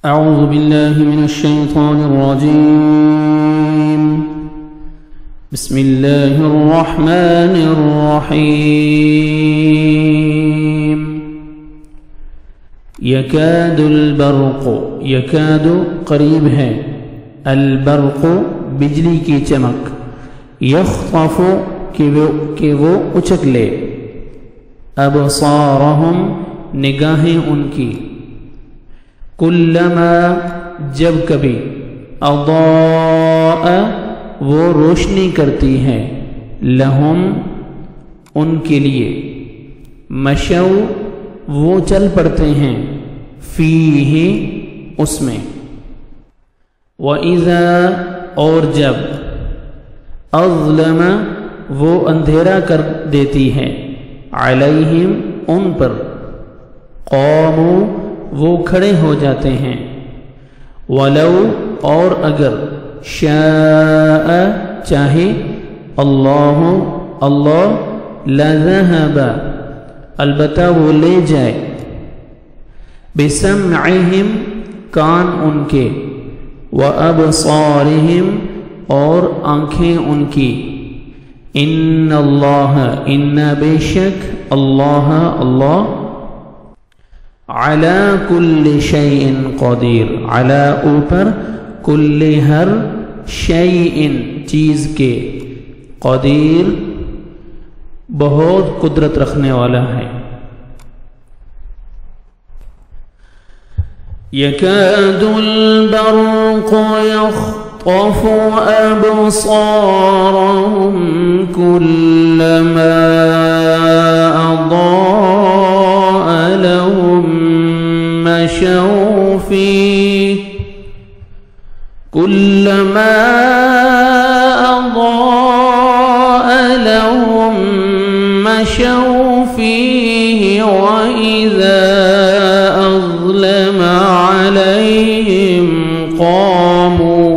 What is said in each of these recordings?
أعوذ بالله من الشيطان الرجيم. بسم الله الرحمن الرحيم. يكاد البرق، يكاد قریب ہے، البرق بجلی کی چمک، یخطف کہ وہ اچک لے، ابصارہم نگاہیں ان کی، کلما جب کبھی، اضاء وہ روشنی کرتی ہے، لہم ان کے لیے، مشو وہ چل پڑتے ہیں، فیہ اس میں، وَإِذَا اور جب، اظلم وہ اندھیرا کر دیتی ہے، علیہم ان پر، قاموا وہ کھڑے ہو جاتے ہیں، ولو اور اگر، شاء چاہے، اللہ لذہب البتہ وہ لے جائے، بسمعہم کان ان کے، وابصارہم اور آنکھیں ان کی، ان اللہ بے شک اللہ علی کل شیء قدیر، علی اوپر، کل ہر شیء چیز کے، قدیر بہت قدرت رکھنے والا ہے۔ یکاد البرق یخطف ابصارهم کلما اضاء لهم مشوا فيه، كلما أضاء لهم مشوا فيه، وإذا أظلم عليهم قاموا،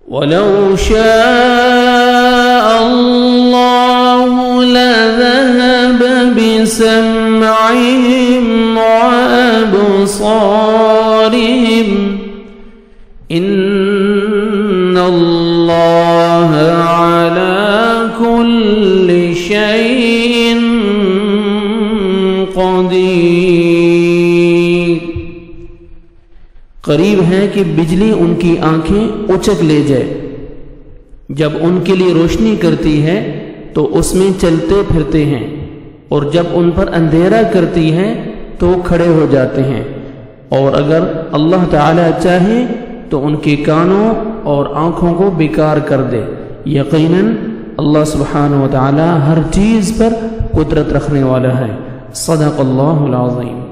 ولو شاء الله لذهب بسمعهم وأبصارهم، إن الله على كل شيء قدير۔ قریب ہے کہ بجلی ان کی آنکھیں اچک لے جائے، جب ان کے لیے روشنی کرتی ہے تو اس میں چلتے پھرتے ہیں، اور جب ان پر اندھیرا کرتی ہے تو کھڑے ہو جاتے ہیں، اور اگر اللہ تعالی چاہے تو ان کے کانوں اور آنکھوں کو بیکار کر دے۔ یقیناً اللہ سبحانہ و تعالی ہر چیز پر قدرت رکھنے والا ہے۔ صدق اللہ العظیم۔